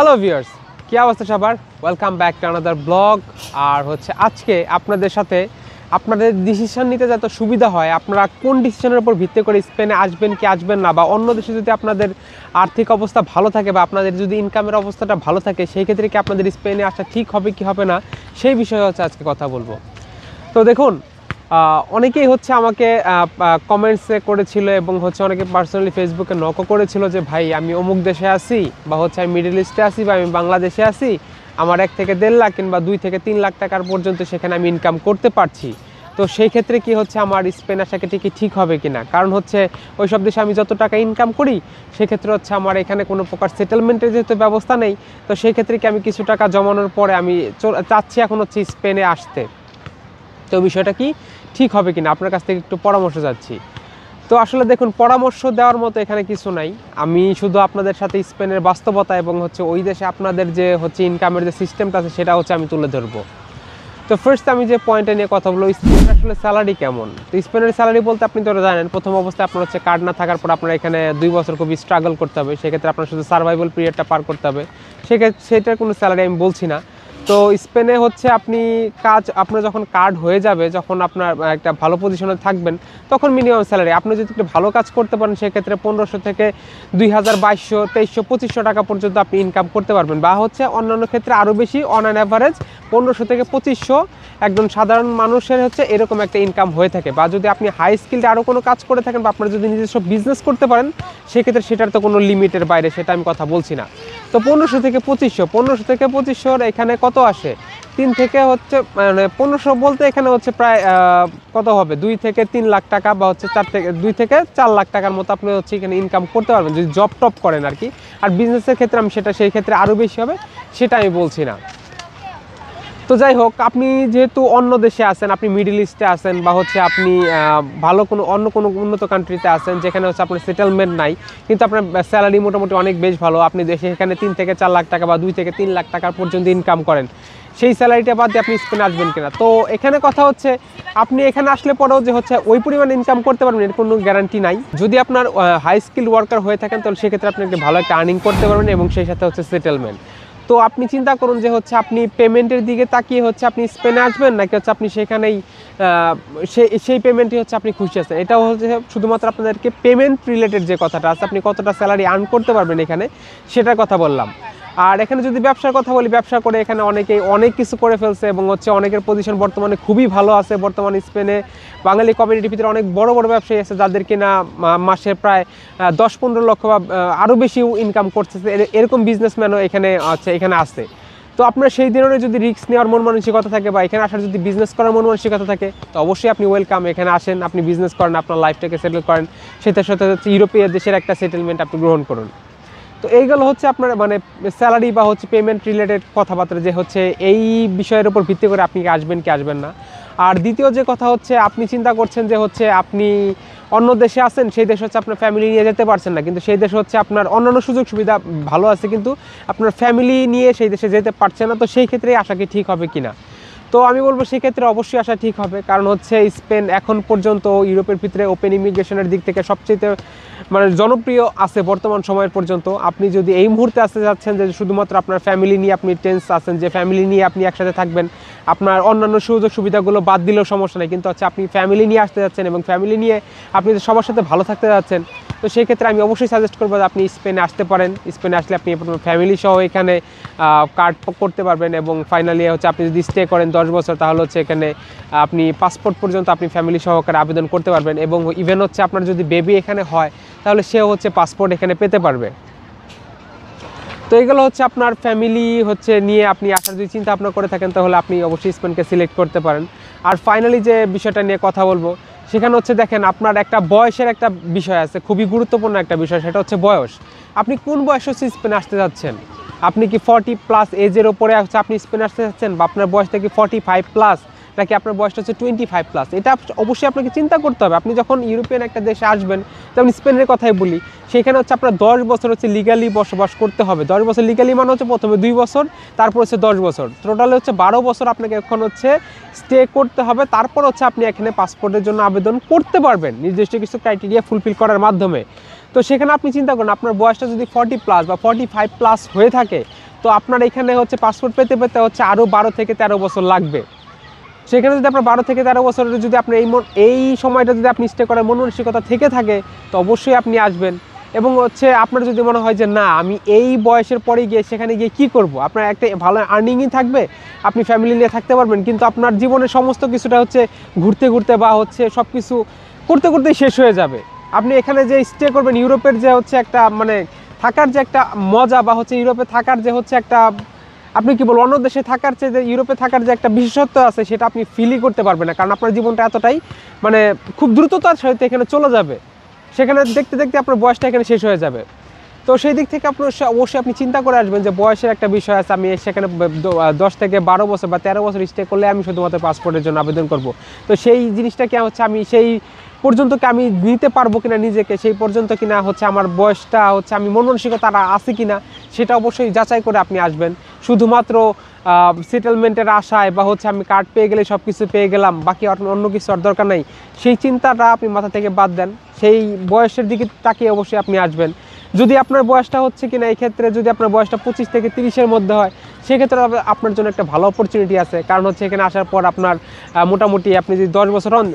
Hello viewers, কি অবস্থা সবার? Welcome back to another blog. আর আজকে আপনাদের সাথে আপনাদের ডিসিশন নিতে যত সুবিধা হয়, আপনারা কোন ডিসিশনের উপর ভিত্তি করে স্পেনে আসবেন কি আসবেন না, বা অন্য দেশে যদি আপনাদের আর্থিক অবস্থা ভালো থাকে বা আপনাদের যদি ইনকামের অবস্থাটা ভালো থাকে, সেই ক্ষেত্রে কি আপনাদের স্পেনে আসা ঠিক হবে কি হবে না, সেই বিষয়ে আজকে কথা বলবো। তো দেখুন, অনেকেই আমাকে কমেন্টসে করেছিল এবং অনেকে পার্সোনালি ফেসবুকে নকও করেছিল যে ভাই আমি অমুক দেশে আছি, বা আমি মিডল ইস্টে আছি, বা আমি বাংলাদেশে আছি, আমার 1 থেকে 1.5 লাখ কিংবা 2 থেকে 3 লাখ টাকার পর্যন্ত সেখানে আমি ইনকাম করতে পারছি। তো সেই ক্ষেত্রে কি আমার স্পেন আসাকে ঠিক হবে কিনা, কারণ ওই সব দেশে আমি যত টাকা ইনকাম করি সেক্ষেত্রে আমার এখানে কোনো প্রকার সেটেলমেন্টের যেহেতু ব্যবস্থা নেই, তো সেই ক্ষেত্রে কি আমি কিছু টাকা জমানোর পরে আমি চাচ্ছি এখন স্পেনে আসতে। তো বিষয়টা কি ঠিক হবে কিনা, আপনার কাছ থেকে একটু পরামর্শ চাচ্ছি। তো আসলে দেখুন, পরামর্শ দেওয়ার মতো এখানে কিছু নাই, আমি শুধু আপনাদের সাথে স্পেনের বাস্তবতা এবং ওই দেশে আপনাদের যে ইনকামের যে সিস্টেমটা আছে সেটা আমি তুলে ধরবো। তো ফার্স্ট আমি যে পয়েন্টটা নিয়ে কথা বলবো, স্পেনের আসলে স্যালারি কেমন। তো স্পেনের স্যালারি বলতে আপনি তো জানেন, প্রথম অবস্থায় আপনার কার্ড না থাকার পর আপনার এখানে 2 বছর খুবই স্ট্রাগল করতে হবে, সেক্ষেত্রে আপনার শুধু সার্ভাইভাল পিরিয়ডটা পার করতে হবে, সেটার কোনো স্যালারি আমি বলছি না। তো স্পেনে আপনি আপনার যখন কার্ড হয়ে যাবে, যখন আপনার একটা ভালো পজিশনে থাকবেন, তখন মিনিমাম স্যালারি আপনি যদি একটু ভালো কাজ করতে পারেন সেক্ষেত্রে 1500 থেকে 2000, 2200, 2300, 2500 টাকা পর্যন্ত আপনি ইনকাম করতে পারবেন, বা অন্যান্য ক্ষেত্রে আরও বেশি, অন অ্যান অ্যাভারেজ 1500 থেকে 2500 একজন সাধারণ মানুষের এরকম একটা ইনকাম হয়ে থাকে। বা যদি আপনি হাই স্কিলড আরও কোনো কাজ করে থাকেন, বা আপনার যদি নিজস্ব বিজনেস করতে পারেন সেক্ষেত্রে সেটার তো কোনো লিমিটের বাইরে, সেটা আমি কথা বলছি না। তো 1500 থেকে 2500 এখানে কত আসে, 3 থেকে মানে 1500 বলতে এখানে প্রায় কত হবে, 2 থেকে 3 লাখ টাকা, বা 2 থেকে 4 লাখ টাকার মতো আপনি এখানে ইনকাম করতে পারবেন যদি জব টপ করেন আর কি। আর বিজনেসের ক্ষেত্রে আমি সেই ক্ষেত্রে আরও বেশি হবে সেটা আমি বলছি না। তো যাই হোক, আপনি যেহেতু অন্য দেশে আছেন, আপনি মিডল ইস্টে আছেন, বা আপনি ভালো অন্য কোনো উন্নত কান্ট্রিতে আছেন যেখানে আপনার সেটেলমেন্ট নাই, কিন্তু আপনার স্যালারি মোটামুটি অনেক বেশ ভালো, আপনি দেশে এখানে 3 থেকে 4 লাখ টাকা বা 2 থেকে 3 লাখ টাকার পর্যন্ত ইনকাম করেন, সেই স্যালারিটা বাদ দিয়ে আপনি স্পেনে আসবেন কিনা। তো এখানে কথা আপনি এখানে আসলে পরেও যে ওই পরিমাণ ইনকাম করতে পারবেন এর কোনো গ্যারান্টি নাই। যদি আপনার হাই স্কিল ওয়ার্কার হয়ে থাকেন তাহলে সেক্ষেত্রে আপনি একটা ভালো একটা আর্নিং করতে পারবেন, এবং সেই সাথে সেটেলমেন্ট। তো আপনি চিন্তা করুন যে আপনি পেমেন্টের দিকে তাকিয়ে আপনি স্পেনে আসবেন, নাকি আপনি সেখানেই সেই পেমেন্টই আপনি খুশি আছেন। এটাও শুধুমাত্র আপনাদেরকে পেমেন্ট রিলেটেড যে কথাটা আছে, আপনি কতটা স্যালারি আর্ন করতে পারবেন এখানে সেটার কথা বললাম। আর এখানে যদি ব্যবসার কথা বলি, ব্যবসা করে এখানে অনেকেই অনেক কিছু করে ফেলছে, এবং অনেকের পজিশন বর্তমানে খুবই ভালো আছে। বর্তমানে স্পেনে বাঙালি কমিউনিটির ভিতরে অনেক বড় বড় ব্যবসায়ী আছে যাদের কিনা মাসে প্রায় 10-15 লক্ষ বা আরও বেশি ইনকাম করতেছে, এরকম বিজনেসম্যানও এখানে আছে। তো আপনার সেই ধরনের যদি রিস্ক নেওয়ার মন মানসিকতা থাকে, বা এখানে আসার যদি বিজনেস করার মন মানসিকতা থাকে, তো অবশ্যই আপনি ওয়েলকাম, এখানে আসেন, আপনি বিজনেস করেন, আপনার লাইফটাকে সেটেল করেন, সেটার সাথে ইউরোপীয় দেশের একটা সেটেলমেন্ট আপনি গ্রহণ করুন। তো এইগুলো আপনার মানে স্যালারি বা পেমেন্ট রিলেটেড কথাবার্তা, যে এই বিষয়ের উপর ভিত্তি করে আপনি আসবেন কি আসবেন না। আর দ্বিতীয় যে কথা আপনি চিন্তা করছেন যে আপনি অন্য দেশে আছেন, সেই দেশ আপনার ফ্যামিলি নিয়ে যেতে পারছেন না, কিন্তু সেই দেশ আপনার অন্যান্য সুযোগ সুবিধা ভালো আছে, কিন্তু আপনার ফ্যামিলি নিয়ে সেই দেশে যেতে পারছেন না। তো সেই ক্ষেত্রে আসা কি ঠিক হবে কিনা, তো আমি বলবো সেক্ষেত্রে অবশ্যই আসা ঠিক হবে, কারণ স্পেন এখন পর্যন্ত ইউরোপের ভিতরে ওপেন ইমিগ্রেশনের দিক থেকে সবচেয়ে মানে জনপ্রিয় আছে বর্তমান সময়ের পর্যন্ত। আপনি যদি এই মুহূর্তে আসতে যাচ্ছেন যে শুধুমাত্র আপনার ফ্যামিলি নিয়ে আপনি টেন্স আছেন, যে ফ্যামিলি নিয়ে আপনি একসাথে থাকবেন, আপনার অন্যান্য সুযোগ সুবিধাগুলো বাদ দিলেও সমস্যা নেই, কিন্তু আপনি ফ্যামিলি নিয়ে আসতে যাচ্ছেন এবং ফ্যামিলি নিয়ে আপনি সবার সাথে ভালো থাকতে যাচ্ছেন, তো সেই ক্ষেত্রে আমি অবশ্যই সাজেস্ট করবো যে আপনি স্পেনে আসতে পারেন। স্পেনে আসলে আপনি ফ্যামিলি সহ এখানে কার্ড করতে পারবেন, এবং ফাইনালি আপনি যদি স্টে করেন 10 বছর, তাহলে এখানে আপনি পাসপোর্ট পর্যন্ত আপনি ফ্যামিলি সহকারে আবেদন করতে পারবেন, এবং ইভেন আপনার যদি বেবি এখানে হয় তাহলে সেও পাসপোর্ট এখানে পেতে পারবে। তো এগুলো আপনার ফ্যামিলি নিয়ে আপনি আসার যদি চিন্তা ভাবনা করে থাকেন তাহলে আপনি অবশ্যই স্পেনকে সিলেক্ট করতে পারেন। আর ফাইনালি যে বিষয়টা নিয়ে কথা বলবো সেখানে দেখেন, আপনার একটা বয়সের একটা বিষয় আছে, খুবই গুরুত্বপূর্ণ একটা বিষয়, সেটা বয়স। আপনি কোন বয়সে স্পেনে আসতে যাচ্ছেন? আপনি কি 40+ এজের ওপরে আপনি স্পেনে আসতে যাচ্ছেন, বা আপনার বয়সটা কি 45+, নাকি আপনার বয়সটা 25+? এটা অবশ্যই আপনাকে চিন্তা করতে হবে। আপনি যখন ইউরোপিয়ান একটা দেশে আসবেন, যেমন স্পেনের কথাই বলি, সেখানে আপনার 10 বছর লিগালি বসবাস করতে হবে। 10 বছর লিগালি মানে প্রথমে 2 বছর, তারপর 10 বছর, টোটালে 12 বছর আপনাকে এখন স্টে করতে হবে। তারপর আপনি এখানে পাসপোর্টের জন্য আবেদন করতে পারবেন নির্দিষ্ট কিছু ক্রাইটেরিয়া ফুলফিল করার মাধ্যমে। তো সেখানে আপনি চিন্তা করুন, আপনার বয়সটা যদি 40+ বা 45+ হয়ে থাকে, তো আপনার এখানে হচ্ছে পাসপোর্ট পেতে পেতে হচ্ছে আরও 12 থেকে 13 বছর লাগবে। সেখানে যদি আপনার 12 থেকে 13 বছরের যদি আপনি এই সময়টা যদি আপনি স্টে করার মন মানসিকতা থেকে থাকে, তো অবশ্যই আপনি আসবেন। এবং হচ্ছে আপনার যদি মনে হয় যে না আমি এই বয়সের পরে গিয়ে সেখানে গিয়ে কী করব, আপনার একটা ভালো আর্নিংই থাকবে, আপনি ফ্যামিলি নিয়ে থাকতে পারবেন, কিন্তু আপনার জীবনের সমস্ত কিছুটা হচ্ছে ঘুরতে ঘুরতে বা হচ্ছে সব কিছু করতে করতেই শেষ হয়ে যাবে। আপনি এখানে যে স্টে করবেন, ইউরোপের যে হচ্ছে একটা মানে থাকার যে একটা মজা বা হচ্ছে ইউরোপে থাকার যে হচ্ছে একটা আপনি কি বলবো অন্য দেশে থাকার চেয়ে যে ইউরোপে থাকার যে একটা বিশেষত্ব আছে সেটা আপনি ফিলই করতে পারবেন না, কারণ আপনার জীবনটা এতটাই মানে খুব দ্রুততার সহিত এখানে চলে যাবে। সেখানে দেখতে দেখতে আপনার বয়সটা এখানে শেষ হয়ে যাবে। তো সেই দিক থেকে আপনার অবশ্যই আপনি চিন্তা করে আসবেন যে বয়সের একটা বিষয় আছে, আমি সেখানে 10 থেকে 12 বছর বা 13 বছর স্টে করলে আমি শুধুমাত্র পাসপোর্টের জন্য আবেদন করব। তো সেই জিনিসটাকে হচ্ছে আমি সেই পর্যন্ত কি আমি নিতে পারবো কিনা নিজেকে, সেই পর্যন্ত কিনা হচ্ছে আমার বয়সটা হচ্ছে আমি মন মানসিকতা আছে কিনা সেটা অবশ্যই যাচাই করে আপনি আসবেন। শুধুমাত্র সেটেলমেন্টের আশায় বা হচ্ছে আমি কার্ড পেয়ে গেলে সব কিছু পেয়ে গেলাম, বাকি অন্য কিছু আর দরকার নাই, সেই চিন্তাটা আপনি মাথা থেকে বাদ দেন। সেই বয়সের দিকে তাকিয়ে অবশ্যই আপনি আসবেন। যদি আপনার বয়সটা হচ্ছে কিনা এই ক্ষেত্রে যদি আপনার বয়সটা 25 থেকে 30-এর মধ্যে হয়, সেক্ষেত্রে আপনার জন্য একটা ভালো অপরচুনিটি আছে। কারণ হচ্ছে এখানে আসার পর আপনার মোটামুটি আপনি যদি 10 বছর অন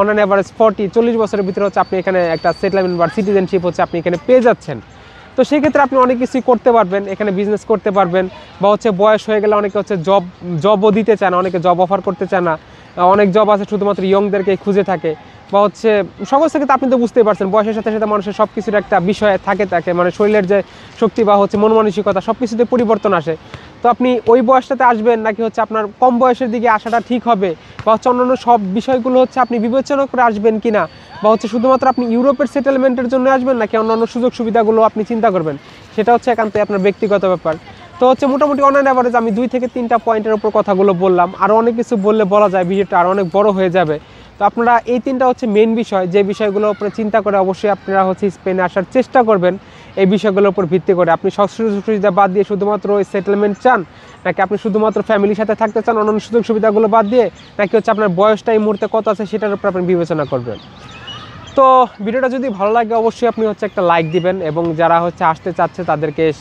অ্যান অ্যাভারেজ 40 বছরের ভিতরে হচ্ছে আপনি এখানে একটা সেটেলমেন্ট বা সিটিজেনশিপ হচ্ছে আপনি এখানে পেয়ে যাচ্ছেন। তো সেই ক্ষেত্রে আপনি অনেক কিছুই করতে পারবেন, এখানে বিজনেস করতে পারবেন, বা হচ্ছে বয়স হয়ে গেলে অনেকে হচ্ছে জবও দিতে চায় না, অনেকে জব অফার করতে চায় না, অনেক জব আছে শুধুমাত্র ইয়ংদেরকে খুঁজে থাকে, বা হচ্ছে সমস্ত ক্ষেত্রে আপনি তো বুঝতেই পারছেন বয়সের সাথে সাথে মানুষের সব কিছুর একটা বিষয় থাকে, মানে শরীরের যে শক্তি বা হচ্ছে মন মানসিকতা সব কিছুতে পরিবর্তন আসে। তো আপনি ওই বয়সটাতে আসবেন নাকি হচ্ছে আপনার কম বয়সের দিকে আসাটা ঠিক হবে, বা হচ্ছে অন্যান্য সব বিষয়গুলো হচ্ছে আপনি বিবেচনা করে আসবেন কিনা, বা হচ্ছে শুধুমাত্র আপনি ইউরোপের সেটেলমেন্টের জন্য আসবেন নাকি অন্যান্য সুযোগ সুবিধাগুলো আপনি চিন্তা করবেন, সেটা হচ্ছে একান্তই আপনার ব্যক্তিগত ব্যাপার। তো হচ্ছে মোটামুটি অন অ্যান অ্যাভারেজ আমি 2 থেকে 3টা পয়েন্টের উপর কথাগুলো বললাম, আরও অনেক কিছু বললে বলা যায়, ভিডিওটা আরও অনেক বড় হয়ে যাবে। তো আপনারা এই 3টা হচ্ছে মেন বিষয়, যে বিষয়গুলোর উপরে চিন্তা করে অবশ্যই আপনারা হচ্ছে স্পেনে আসার চেষ্টা করবেন। এই বিষয়গুলোর উপর ভিত্তি করে আপনি সব সুযোগ সুবিধা বাদ দিয়ে শুধুমাত্র ওই সেটেলমেন্ট চান, নাকি আপনি শুধুমাত্র ফ্যামিলির সাথে থাকতে চান অন্যান্য সুযোগ সুবিধাগুলো বাদ দিয়ে, নাকি হচ্ছে আপনার বয়সটা এই মুহূর্তে কত আছে সেটার উপর আপনি বিবেচনা করবেন। তো ভিডিওটা যদি ভালো লাগে অবশ্যই আপনি হচ্ছে একটা লাইক দিবেন, এবং যারা হচ্ছে আসতে চাচ্ছে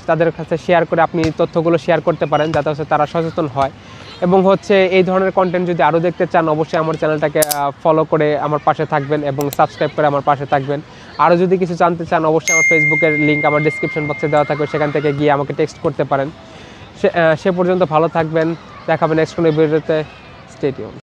তাদের কাছে শেয়ার করে আপনি তথ্যগুলো শেয়ার করতে পারেন, যাতে হচ্ছে তারা সচেতন হয়। এবং হচ্ছে এই ধরনের কন্টেন্ট যদি আরও দেখতে চান অবশ্যই আমার চ্যানেলটাকে ফলো করে আমার পাশে থাকবেন এবং সাবস্ক্রাইব করে আমার পাশে থাকবেন। আরও যদি কিছু জানতে চান অবশ্যই আমার ফেসবুকের লিঙ্ক আমার ডিসক্রিপশন বক্সে দেওয়া থাকবে, সেখান থেকে গিয়ে আমাকে টেক্সট করতে পারেন। সে পর্যন্ত ভালো থাকবেন, দেখাবেন নেক্সট কোনো ভিডিওতে। Stay tuned.